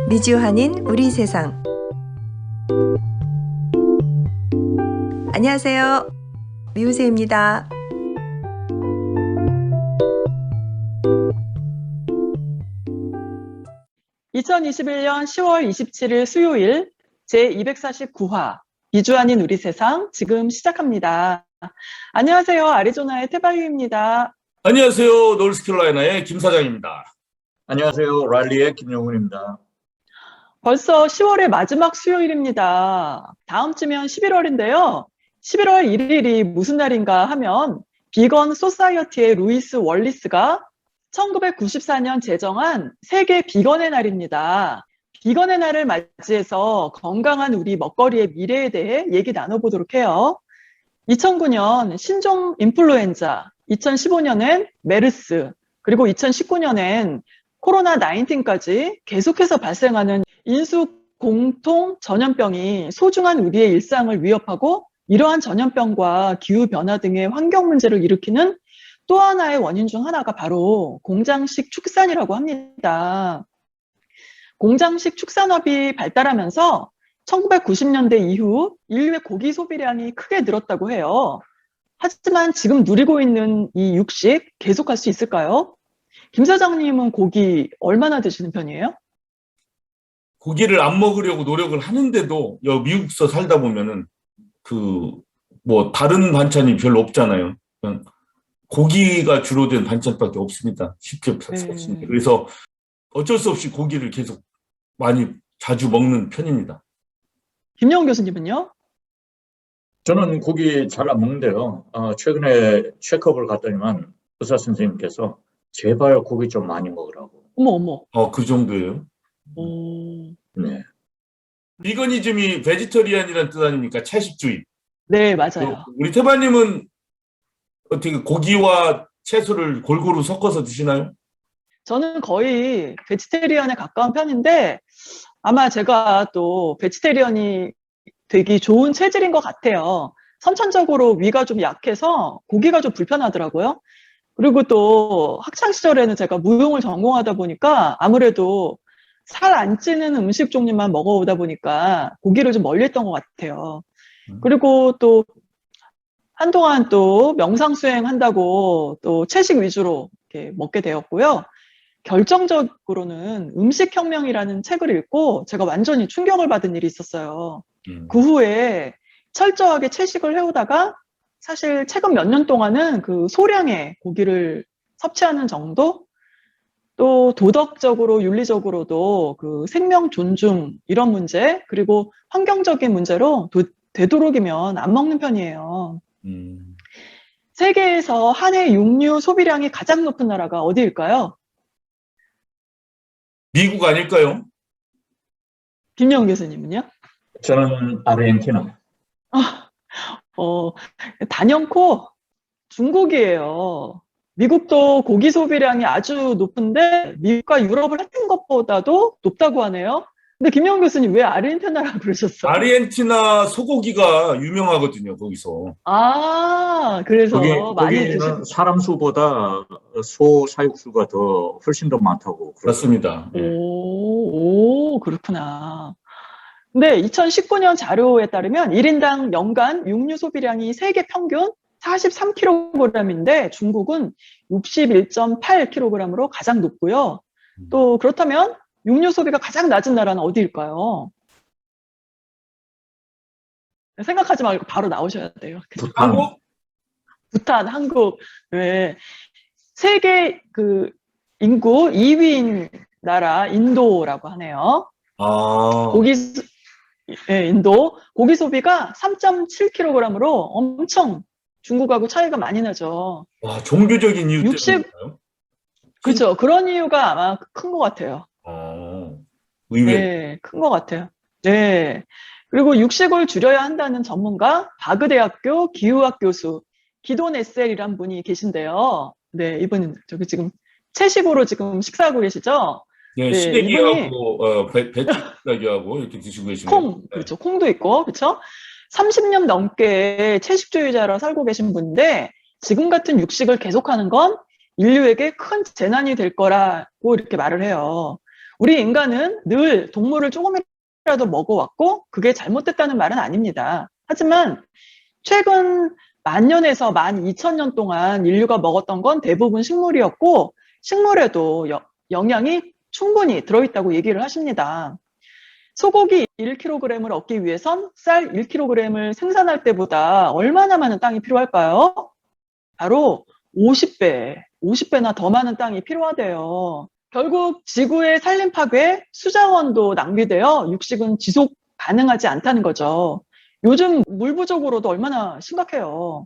미주 한인 우리 세상. 안녕하세요. 미우새입니다. (2021년 10월 27일) 수요일 제249화 미주 한인 우리 세상 지금 시작합니다. 안녕하세요. 아리조나의 태바유입니다. 안녕하세요. 노스캐롤라이나의 김 사장입니다. 안녕하세요. 랄리의 김용훈입니다. 벌써 10월의 마지막 수요일입니다. 다음 주면 11월인데요. 11월 1일이 무슨 날인가 하면 비건 소사이어티의 루이스 월리스가 1994년 제정한 세계 비건의 날입니다. 비건의 날을 맞이해서 건강한 우리 먹거리의 미래에 대해 얘기 나눠보도록 해요. 2009년 신종 인플루엔자, 2015년엔 메르스, 그리고 2019년엔 코로나 19까지 계속해서 발생하는 인수 공통 전염병이 소중한 우리의 일상을 위협하고 이러한 전염병과 기후변화 등의 환경 문제를 일으키는 또 하나의 원인 중 하나가 바로 공장식 축산이라고 합니다. 공장식 축산업이 발달하면서 1990년대 이후 인류의 고기 소비량이 크게 늘었다고 해요. 하지만 지금 누리고 있는 이 육식 계속할 수 있을까요? 김 사장님은 고기 얼마나 드시는 편이에요? 고기를 안 먹으려고 노력을 하는데도 미국서 살다 보면은 다른 반찬이 별로 없잖아요. 그냥 고기가 주로 된 반찬밖에 없습니다. 쉽게 네. 그래서 어쩔 수 없이 고기를 계속 자주 먹는 편입니다. 김영훈 교수님은요? 저는 고기 잘 안 먹는데요. 최근에 체크업을 갔더니만 의사 선생님께서 제발 고기 좀 많이 먹으라고. 어머. 그 정도예요? 네. 비거니즘이 베지터리안이라는 뜻 아닙니까? 채식주의. 네, 맞아요. 우리 태바님은 어떻게 고기와 채소를 골고루 섞어서 드시나요? 저는 거의 베지테리언에 가까운 편인데 아마 제가 또 베지테리언이 되게 좋은 체질인 것 같아요. 선천적으로 위가 좀 약해서 고기가 좀 불편하더라고요. 그리고 또 학창시절에는 제가 무용을 전공하다 보니까 아무래도 살 안 찌는 음식 종류만 먹어오다 보니까 고기를 좀 멀리했던 것 같아요. 그리고 또 한동안 또 명상수행 한다고 또 채식 위주로 이렇게 먹게 되었고요. 결정적으로는 음식혁명이라는 책을 읽고 제가 완전히 충격을 받은 일이 있었어요. 그 후에 철저하게 채식을 해오다가 사실 최근 몇 년 동안은 그 소량의 고기를 섭취하는 정도? 또 도덕적으로, 윤리적으로도 그 생명 존중 이런 문제, 그리고 환경적인 문제로 되도록이면 안 먹는 편이에요. 세계에서 한 해 육류 소비량이 가장 높은 나라가 어디일까요? 미국 아닐까요? 김영훈 교수님은요? 저는 아르헨티나. 단연코 중국이에요. 미국도 고기 소비량이 아주 높은데 미국과 유럽을 합친 것보다도 높다고 하네요. 근데 김영훈 교수님 왜 아르헨티나라고 그러셨어요? 아르헨티나 소고기가 유명하거든요, 거기서. 그래서 많이 거기는 사람 수보다 소 사육수가 훨씬 더 많다고. 맞습니다. 오, 그렇구나. 근데 2019년 자료에 따르면 1인당 연간 육류 소비량이 세계 평균 43kg인데 중국은 61.8kg으로 가장 높고요. 또 그렇다면 육류 소비가 가장 낮은 나라는 어디일까요? 생각하지 말고 바로 나오셔야 돼요. 한국? 부탄, 한국. 네. 세계 인구 2위인 나라 인도라고 하네요. 인도 고기 소비가 3.7kg으로 엄청 중국하고 차이가 많이 나죠. 와, 종교적인 이유 때문인가요? 그렇죠. 그런 이유가 아마 큰 것 같아요. 의외. 네, 큰 것 같아요. 네. 그리고 육식을 줄여야 한다는 전문가 바그대학교 기후학 교수 기돈 에셀이란 분이 계신데요. 네, 이분은 저기 지금 채식으로 지금 식사하고 계시죠? 네, 시래기하고 배추기하고 이렇게 드시고 계시네요. 그렇죠. 콩도 있고, 그렇죠. 30년 넘게 채식주의자로 살고 계신 분인데 지금 같은 육식을 계속하는 건 인류에게 큰 재난이 될 거라고 이렇게 말을 해요. 우리 인간은 늘 동물을 조금이라도 먹어왔고 그게 잘못됐다는 말은 아닙니다. 하지만 최근 10,000년에서 12,000년 동안 인류가 먹었던 건 대부분 식물이었고 식물에도 영양이 충분히 들어있다고 얘기를 하십니다. 소고기 1kg을 얻기 위해선 쌀 1kg을 생산할 때보다 얼마나 많은 땅이 필요할까요? 바로 50배나 더 많은 땅이 필요하대요. 결국 지구의 산림 파괴, 수자원도 낭비되어 육식은 지속 가능하지 않다는 거죠. 요즘 물 부족으로도 얼마나 심각해요.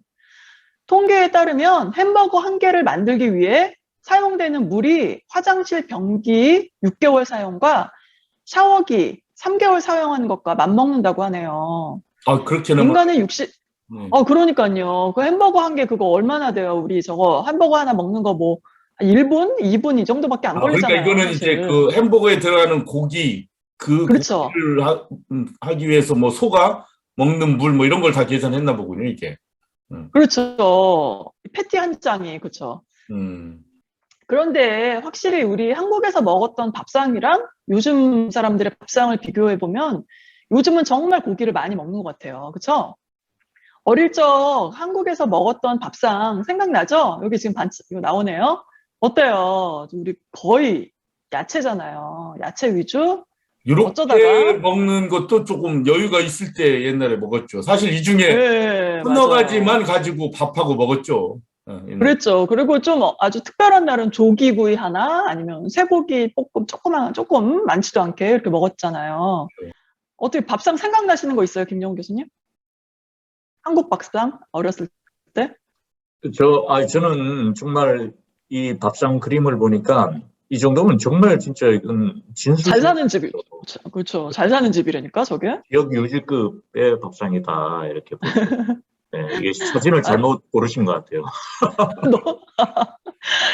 통계에 따르면 햄버거 한 개를 만들기 위해 사용되는 물이 화장실 변기 6개월 사용과 샤워기 3개월 사용하는 것과 맞먹는다고 하네요. 아, 그렇게는 인간의 육식, 네. 그러니까요. 그 햄버거 한 개 그거 얼마나 돼요? 우리 저거 햄버거 하나 먹는 거 뭐 1분? 2분 이 정도밖에 안 걸리잖아요. 그러니까 이거는 사실. 이제 그 햄버거에 들어가는 고기, 그 그렇죠. 고기를 하기 위해서 뭐 소가 먹는 물 뭐 이런 걸 다 계산했나 보군요, 이게. 그렇죠. 패티 한 장이, 그렇죠. 그런데 확실히 우리 한국에서 먹었던 밥상이랑 요즘 사람들의 밥상을 비교해보면 요즘은 정말 고기를 많이 먹는 것 같아요. 그렇죠? 어릴 적 한국에서 먹었던 밥상 생각나죠? 여기 지금 이거 나오네요. 어때요? 우리 거의 야채잖아요. 야채 위주? 이렇게 어쩌다가? 먹는 것도 조금 여유가 있을 때 옛날에 먹었죠. 사실 이 중에 네, 서너 맞아요. 가지만 가지고 밥하고 먹었죠. 옛날에. 그랬죠. 그리고 좀 아주 특별한 날은 조기구이 하나 아니면 쇠고기 볶음 조금 많지도 않게 이렇게 먹었잖아요. 어떻게 밥상 생각나시는 거 있어요, 김영훈 교수님? 한국 밥상 어렸을 때? 저는 정말 이 밥상 그림을 보니까 이 정도면 정말 진짜 이건 진수. 잘 사는 집이, 그렇죠. 잘 사는 집이라니까, 저게. 기업 유지급의 밥상이다 이렇게 보시면. 네, 이게 사진을 잘못 고르신 것 같아요.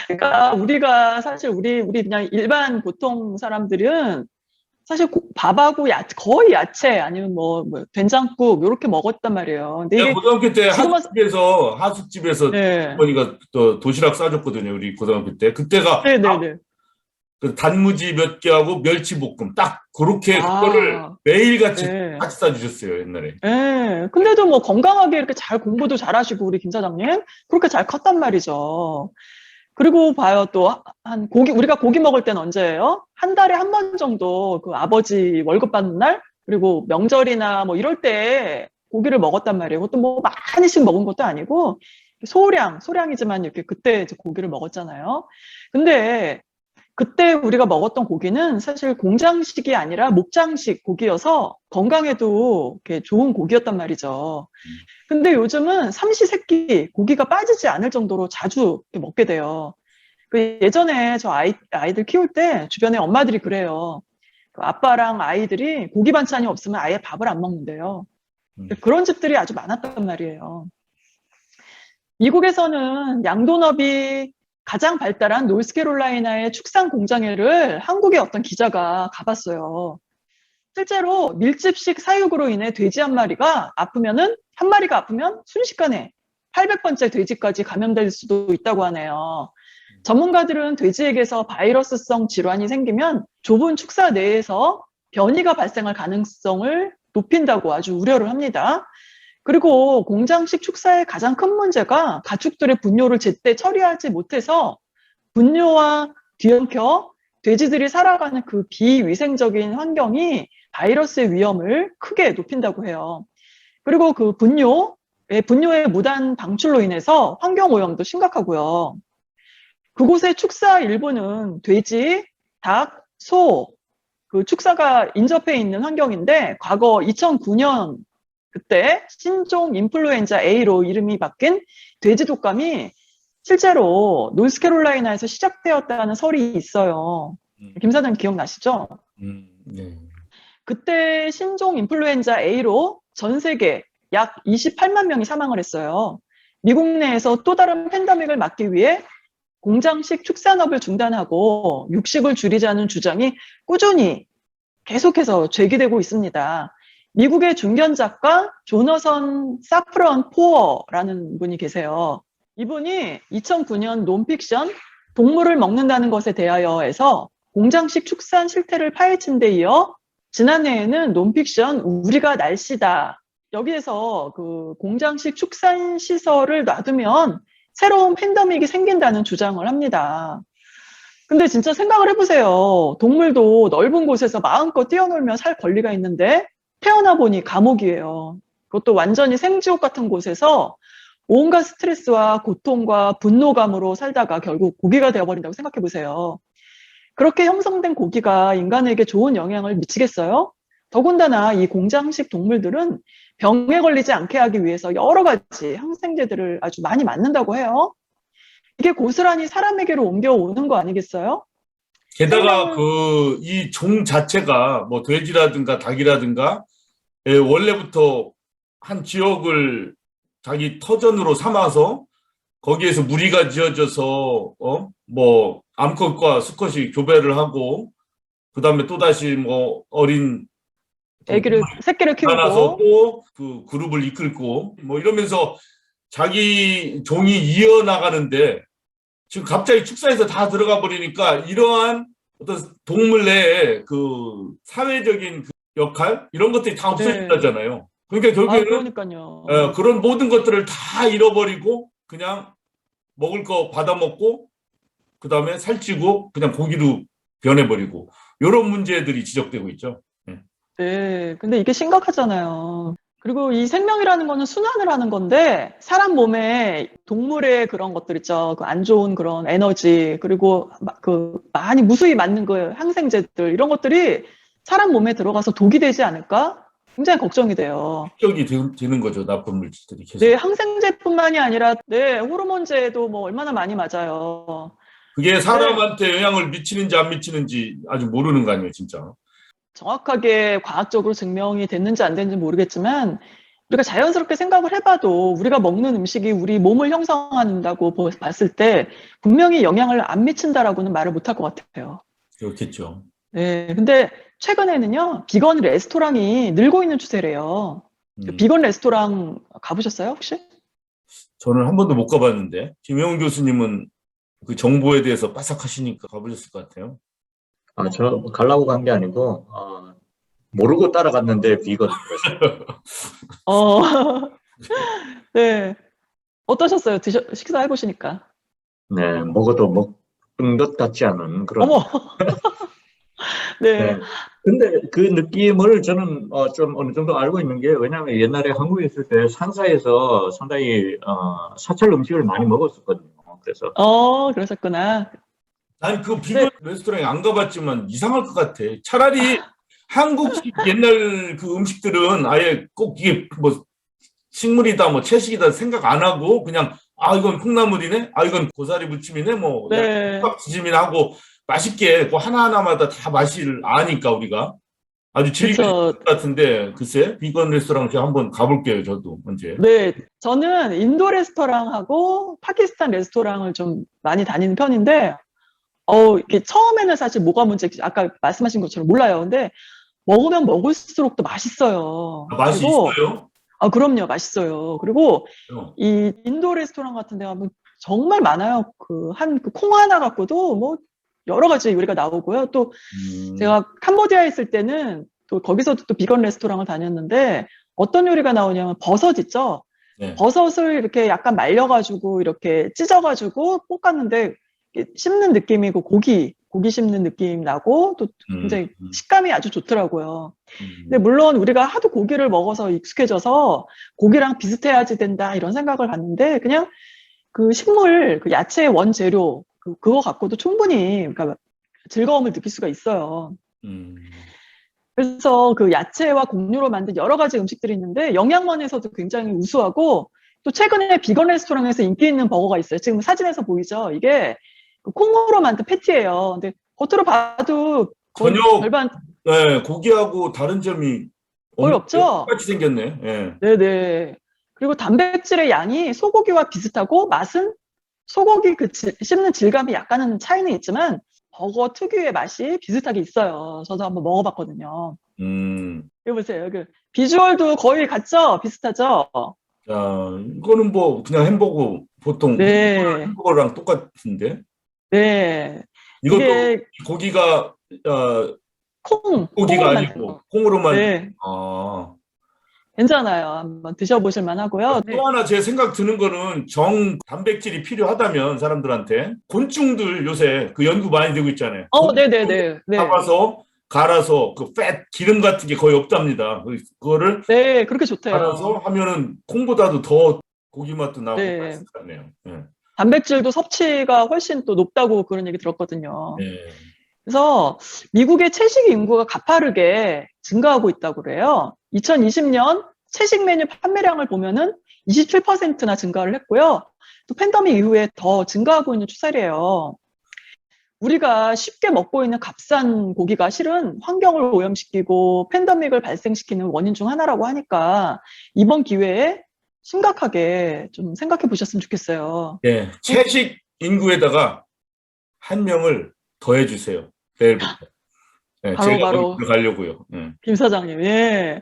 그러니까 우리가 사실 우리 그냥 일반 보통 사람들은 사실 밥하고 거의 야채 아니면 뭐 된장국 이렇게 먹었단 말이에요. 근데 내가 이게 고등학교 때 지금은 하숙집에서 네. 어머니가 또 도시락 싸줬거든요. 우리 고등학교 때. 그때가 네네네. 그 단무지 몇 개하고 멸치볶음 딱 그렇게 그거를 매일같이 네. 같이 싸주셨어요. 옛날에. 네. 근데도 뭐 건강하게 이렇게 잘 공부도 잘하시고 우리 김 사장님 그렇게 잘 컸단 말이죠. 그리고 봐요 또 우리가 고기 먹을 때는 언제예요? 한 달에 한 번 정도 그 아버지 월급 받는 날 그리고 명절이나 뭐 이럴 때 고기를 먹었단 말이에요. 그것도 뭐 많이씩 먹은 것도 아니고 소량이지만 이렇게 그때 이제 고기를 먹었잖아요. 근데 그때 우리가 먹었던 고기는 사실 공장식이 아니라 목장식 고기여서 건강에도 이렇게 좋은 고기였단 말이죠. 근데 요즘은 삼시세끼 고기가 빠지지 않을 정도로 자주 먹게 돼요. 그 예전에 저 아이들 키울 때 주변에 엄마들이 그래요. 그 아빠랑 아이들이 고기 반찬이 없으면 아예 밥을 안 먹는데요. 그런 집들이 아주 많았단 말이에요. 미국에서는 양돈업이 가장 발달한 노스캐롤라이나의 축산 공장에를 한국의 어떤 기자가 가봤어요. 실제로 밀집식 사육으로 인해 돼지 한 마리가 아프면 순식간에 800번째 돼지까지 감염될 수도 있다고 하네요. 전문가들은 돼지에게서 바이러스성 질환이 생기면 좁은 축사 내에서 변이가 발생할 가능성을 높인다고 아주 우려를 합니다. 그리고 공장식 축사의 가장 큰 문제가 가축들의 분뇨를 제때 처리하지 못해서 분뇨와 뒤엉켜 돼지들이 살아가는 그 비위생적인 환경이 바이러스의 위험을 크게 높인다고 해요. 그리고 그 분뇨의 무단 방출로 인해서 환경오염도 심각하고요. 그곳의 축사 일부는 돼지, 닭, 소, 그 축사가 인접해 있는 환경인데 과거 2009년 그때 신종 인플루엔자 A로 이름이 바뀐 돼지 독감이 실제로 노스캐롤라이나에서 시작되었다는 설이 있어요. 김 사장님 기억나시죠? 네. 그때 신종 인플루엔자 A로 전 세계 약 28만 명이 사망을 했어요. 미국 내에서 또 다른 팬데믹을 막기 위해 공장식 축산업을 중단하고 육식을 줄이자는 주장이 꾸준히 계속해서 제기되고 있습니다. 미국의 중견 작가 조너선 사프런 포어라는 분이 계세요. 이분이 2009년 논픽션 동물을 먹는다는 것에 대하여에서 공장식 축산 실태를 파헤친 데 이어 지난해에는 논픽션 우리가 날씨다. 여기에서 그 공장식 축산 시설을 놔두면 새로운 팬데믹이 생긴다는 주장을 합니다. 근데 진짜 생각을 해보세요. 동물도 넓은 곳에서 마음껏 뛰어놀며 살 권리가 있는데 태어나 보니 감옥이에요. 그것도 완전히 생지옥 같은 곳에서 온갖 스트레스와 고통과 분노감으로 살다가 결국 고기가 되어버린다고 생각해보세요. 그렇게 형성된 고기가 인간에게 좋은 영향을 미치겠어요? 더군다나 이 공장식 동물들은 병에 걸리지 않게 하기 위해서 여러 가지 항생제들을 아주 많이 맞는다고 해요. 이게 고스란히 사람에게로 옮겨오는 거 아니겠어요? 게다가 그 이 종 자체가 뭐 돼지라든가 닭이라든가 원래부터 한 지역을 자기 터전으로 삼아서 거기에서 무리가 지어져서 뭐 암컷과 수컷이 교배를 하고 그다음에 또다시 뭐 어린 새끼를 나서 키우고 또 그 그룹을 이끌고 뭐 이러면서 자기 종이 이어나가는데 지금 갑자기 축사에서 다 들어가 버리니까 이러한 어떤 동물 내의 그 사회적인 그 역할 이런 것들이 다 없어진다잖아요. 그러니까 결국에는 그러니까요. 그런 모든 것들을 다 잃어버리고 그냥 먹을 거 받아먹고 그다음에 살찌고 그냥 고기로 변해버리고 이런 문제들이 지적되고 있죠. 네, 근데 이게 심각하잖아요. 그리고 이 생명이라는 거는 순환을 하는 건데 사람 몸에 동물의 그런 것들 있죠. 그 안 좋은 그런 에너지 그리고 그 많이 무수히 맞는 그 항생제들 이런 것들이 사람 몸에 들어가서 독이 되지 않을까? 굉장히 걱정이 돼요. 합격이 되는 거죠. 나쁜 물질들이 계속. 네, 항생제뿐만이 아니라 네, 호르몬제도 뭐 얼마나 많이 맞아요. 그게 사람한테 영향을 미치는지 안 미치는지 아직 모르는 거 아니에요, 진짜. 정확하게 과학적으로 증명이 됐는지 안 됐는지 모르겠지만 우리가 자연스럽게 생각을 해봐도 우리가 먹는 음식이 우리 몸을 형성한다고 봤을 때 분명히 영향을 안 미친다라고는 말을 못할 것 같아요. 그렇겠죠. 네, 근데 최근에는요 비건 레스토랑이 늘고 있는 추세래요. 비건 레스토랑 가보셨어요 혹시? 저는 한 번도 못 가봤는데 김영훈 교수님은 그 정보에 대해서 빠삭하시니까 가보셨을 것 같아요. 저 가려고 간 게 아니고 모르고 따라갔는데 비건. 네. 어떠셨어요? 식사해 보시니까? 네, 먹어도 먹은 것 같지 않은 그런. 어머. 네. 네. 근데 그 느낌을 저는 좀 어느 정도 알고 있는 게 왜냐하면 옛날에 한국에 있을 때 상사에서 상당히 사찰 음식을 많이 먹었었거든요. 그래서 그러셨구나. 난 그 비건 레스토랑에 안 가봤지만 이상할 것 같아. 차라리 한국식 옛날 그 음식들은 아예 꼭 이게 뭐 식물이다 뭐 채식이다 생각 안 하고 그냥 이건 콩나물이네, 이건 고사리 무침이네, 뭐 지짐이나 하고 맛있게 그 하나하나마다 다 맛을 아니까 우리가 아주 즐길 것 같은데 글쎄 비건 레스토랑 제가 한번 가볼게요. 저도 언제. 네, 저는 인도 레스토랑하고 파키스탄 레스토랑을 좀 많이 다니는 편인데 이게 처음에는 사실 뭐가 문제인지 아까 말씀하신 것처럼 몰라요. 근데 먹으면 먹을수록 또 맛있어요. 맛이 있어요? 그럼요. 맛있어요. 그리고 이 인도 레스토랑 같은 데 가면 정말 많아요. 그 콩 하나 갖고도 뭐 여러 가지 요리가 나오고요. 또 제가 캄보디아에 있을 때는 또 거기서도 또 비건 레스토랑을 다녔는데 어떤 요리가 나오냐면 버섯 있죠. 네. 버섯을 이렇게 약간 말려가지고 이렇게 찢어가지고 볶았는데 씹는 느낌이고 고기 씹는 느낌 나고 또 굉장히 식감이 아주 좋더라고요. 근데 물론 우리가 하도 고기를 먹어서 익숙해져서 고기랑 비슷해야지 된다 이런 생각을 갖는데 그냥 그 식물, 그 야채의 원재료 그거 갖고도 충분히 그러니까 즐거움을 느낄 수가 있어요. 그래서 그 야채와 곡류로 만든 여러 가지 음식들이 있는데 영양면에서도 굉장히 우수하고 또 최근에 비건 레스토랑에서 인기 있는 버거가 있어요. 지금 사진에서 보이죠? 이게 콩으로 만든 패티예요. 근데 겉으로 봐도 전혀 절반 고기하고 다른 점이 거의 없죠? 똑같이 생겼네. 네. 네네. 그리고 단백질의 양이 소고기와 비슷하고 맛은 소고기 씹는 질감이 약간은 차이는 있지만 버거 특유의 맛이 비슷하게 있어요. 저도 한번 먹어봤거든요. 이거 보세요. 그 비주얼도 거의 같죠? 비슷하죠? 자, 이거는 뭐 그냥 햄버거 보통 네. 햄버거랑 똑같은데 네. 이것도 이게 고기가 콩, 고기가 콩으로 아니고 만든 거. 콩으로만 네. 아. 괜찮아요. 한번 드셔보실 만하고요. 네. 또 하나 제 생각 드는 거는 정 단백질이 필요하다면 사람들한테 곤충들 요새 그 연구 많이 되고 있잖아요. 네네네. 네. 잡아서 갈아서 그 팻 기름 같은 게 거의 없답니다. 그거를 네, 그렇게 좋대요. 갈아서 하면은 콩보다도 더 고기 맛도 나고 네. 맛있을 것 같네요. 네. 단백질도 섭취가 훨씬 또 높다고 그런 얘기 들었거든요. 네. 그래서 미국의 채식 인구가 가파르게 증가하고 있다고 그래요. 2020년 채식 메뉴 판매량을 보면은 27%나 증가를 했고요. 또 팬데믹 이후에 더 증가하고 있는 추세래요. 우리가 쉽게 먹고 있는 값싼 고기가 실은 환경을 오염시키고 팬데믹을 발생시키는 원인 중 하나라고 하니까 이번 기회에 심각하게 좀 생각해 보셨으면 좋겠어요. 네. 채식 인구에다가 한 명을 더 해주세요. 내일부터. 네, 제가 바로 거기 가려고요. 네. 김 사장님, 예.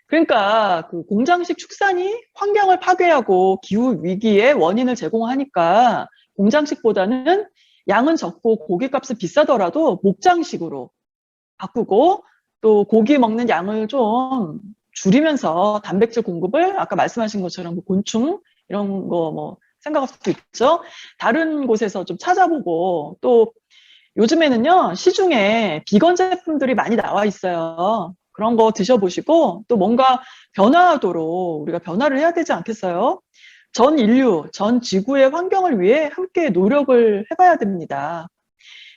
그러니까 그 공장식 축산이 환경을 파괴하고 기후 위기의 원인을 제공하니까 공장식보다는 양은 적고 고기값이 비싸더라도 목장식으로 바꾸고 또 고기 먹는 양을 좀 줄이면서 단백질 공급을 아까 말씀하신 것처럼 뭐 곤충 이런 거 뭐 생각할 수도 있죠. 다른 곳에서 좀 찾아보고 또 요즘에는요 시중에 비건 제품들이 많이 나와 있어요. 그런 거 드셔보시고 또 뭔가 변화하도록 우리가 변화를 해야 되지 않겠어요? 전 인류, 전 지구의 환경을 위해 함께 노력을 해봐야 됩니다.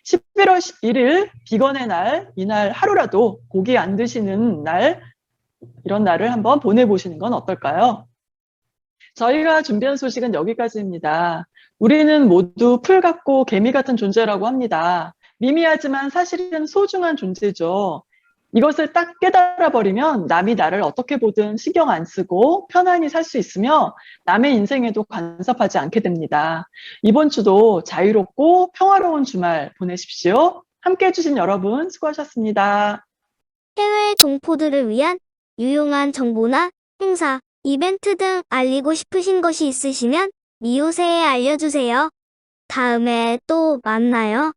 11월 11일 비건의 날, 이날 하루라도 고기 안 드시는 날, 이런 날을 한번 보내보시는 건 어떨까요? 저희가 준비한 소식은 여기까지입니다. 우리는 모두 풀 같고 개미 같은 존재라고 합니다. 미미하지만 사실은 소중한 존재죠. 이것을 딱 깨달아버리면 남이 나를 어떻게 보든 신경 안 쓰고 편안히 살 수 있으며 남의 인생에도 간섭하지 않게 됩니다. 이번 주도 자유롭고 평화로운 주말 보내십시오. 함께 해주신 여러분 수고하셨습니다. 해외 동포들을 위한 유용한 정보나 행사, 이벤트 등 알리고 싶으신 것이 있으시면 미우새에 알려주세요. 다음에 또 만나요.